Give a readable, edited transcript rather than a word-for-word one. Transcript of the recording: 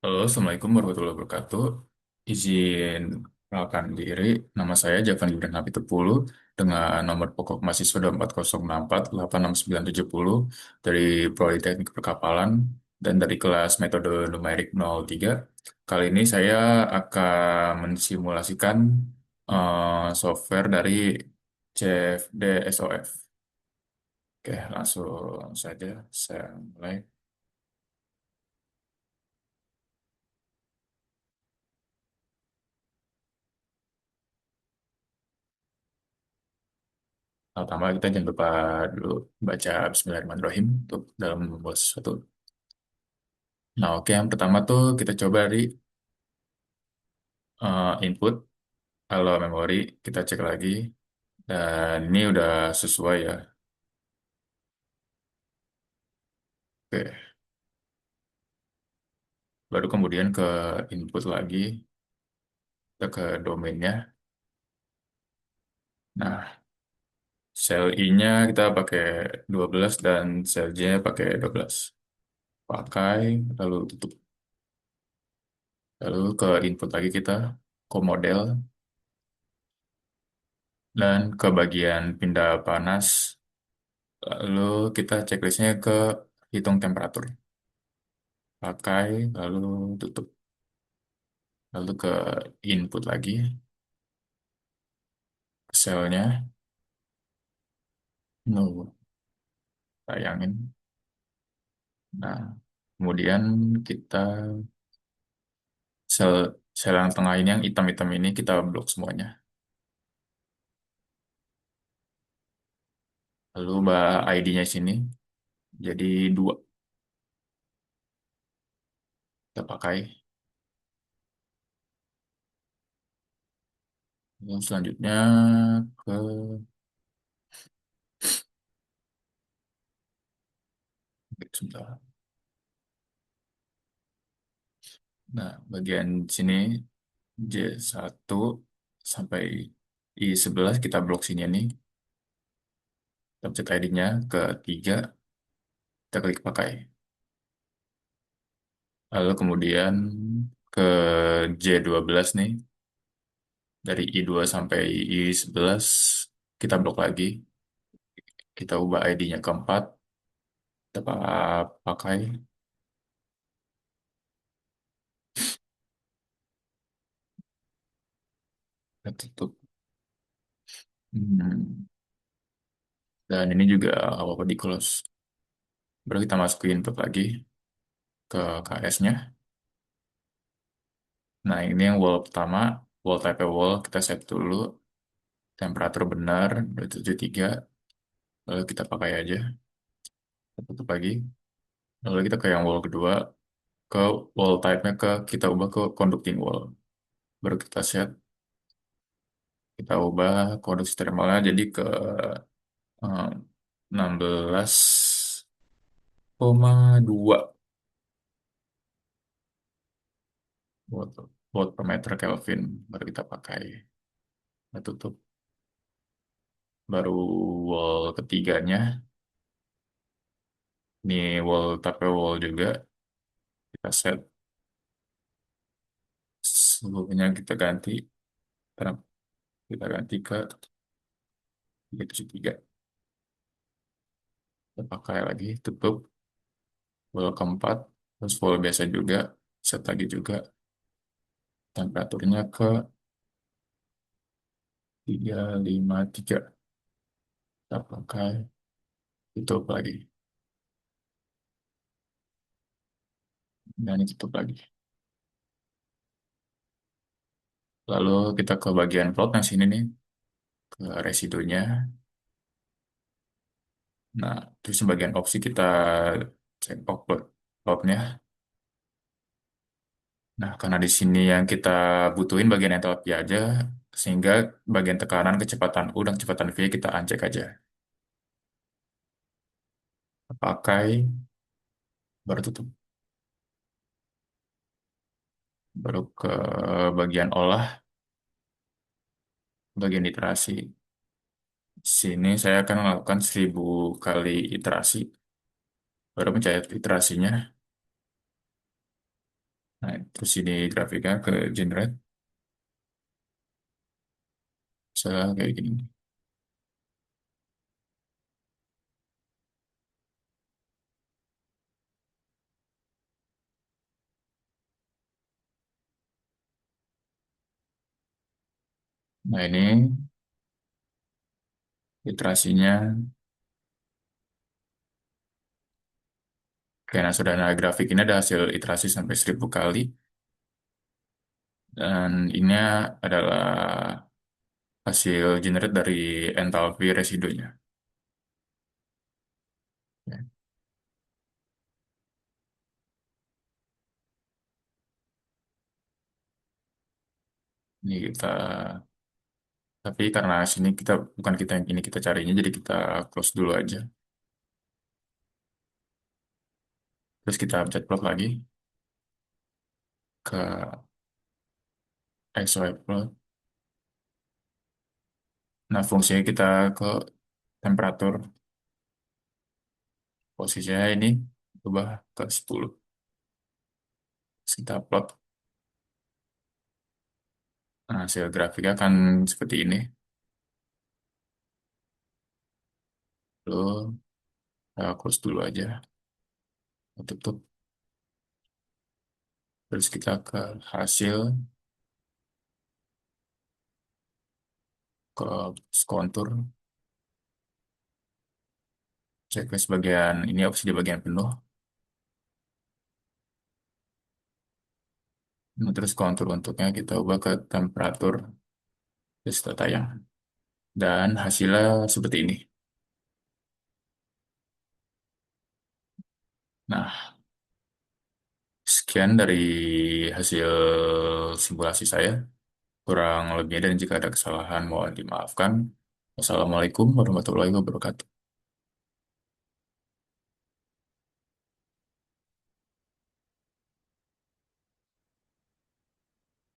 Halo, Assalamualaikum warahmatullahi wabarakatuh. Izin perkenalkan diri, nama saya Javan Gibran Napitupulu dengan nomor pokok mahasiswa 24064 86970 dari Politeknik Perkapalan dan dari kelas metode numerik 03. Kali ini saya akan mensimulasikan software dari CFD SOF. Oke, langsung saja saya mulai. Pertama kita jangan lupa dulu baca Bismillahirrahmanirrahim untuk dalam membuat sesuatu. Nah, oke, yang pertama tuh kita coba dari input. Kalau memori kita cek lagi dan ini udah sesuai ya. Oke, baru kemudian ke input lagi, kita ke domainnya. Nah, sel I-nya kita pakai 12 dan sel J-nya pakai 12. Pakai, lalu tutup. Lalu ke input lagi kita, ke model, dan ke bagian pindah panas. Lalu kita checklistnya ke hitung temperatur. Pakai, lalu tutup. Lalu ke input lagi, ke selnya. No, tayangin. Nah, kemudian kita sel, sel yang tengah ini, yang hitam-hitam ini, kita blok semuanya. Lalu ID-nya sini, jadi dua. Kita pakai. Lalu selanjutnya ke... Sebentar. Nah, bagian sini J1 sampai I11 kita blok sini nih. Kita pencet ID-nya ke 3, kita klik pakai. Lalu kemudian ke J12 nih, dari I2 sampai I11, kita blok lagi. Kita ubah ID-nya ke 4, kita pakai, kita tutup. Hmm. Dan ini juga apa-apa di close. Baru kita masukin input lagi ke KS-nya. Nah, ini yang wall pertama, wall type wall, kita set dulu. Temperatur benar, 273. Lalu kita pakai aja. Kita tutup lagi. Lalu kita ke yang wall kedua, ke wall type-nya kita ubah ke conducting wall. Baru kita set, kita ubah conductive thermalnya jadi ke 16,2 watt, watt per meter Kelvin. Baru kita pakai. Kita tutup. Baru wall ketiganya, ini wall type wall juga. Kita set seluruhnya kita ganti. Sekarang kita ganti ke 373. Kita pakai lagi, tutup. Wall keempat, terus wall biasa juga. Set lagi juga. Temperaturnya ke 353. Kita pakai, tutup lagi. Dan tutup lagi. Lalu kita ke bagian plot yang sini nih, ke residunya. Nah, terus di bagian opsi kita cek plotnya. Nah, karena di sini yang kita butuhin bagian entalpi aja, sehingga bagian tekanan, kecepatan U dan kecepatan V kita uncheck aja. Pakai, baru tutup. Baru ke bagian olah, bagian iterasi. Sini saya akan melakukan 1000 kali iterasi. Baru mencari iterasinya. Nah, Terus ini grafiknya ke generate, misalnya kayak gini. Nah ini iterasinya, kayak nah sudah nah grafik ini ada hasil iterasi sampai 1000 kali, dan ini adalah hasil generate dari entalpi residunya. Ya, ini kita, tapi karena sini kita bukan kita yang ini kita carinya, jadi kita close dulu aja. Terus kita pencet plot lagi ke XY plot. Nah fungsinya kita ke temperatur, posisinya ini ubah ke 10. Terus kita plot. Nah, hasil grafiknya akan seperti ini. Lalu close dulu aja, tutup. Terus kita ke hasil, ke kontur, checklist bagian ini, opsi di bagian penuh. Nah, terus kontur untuknya kita ubah ke temperatur, terus kita tayang. Dan hasilnya seperti ini. Nah, sekian dari hasil simulasi saya. Kurang lebihnya dan jika ada kesalahan mohon dimaafkan. Wassalamualaikum warahmatullahi wabarakatuh.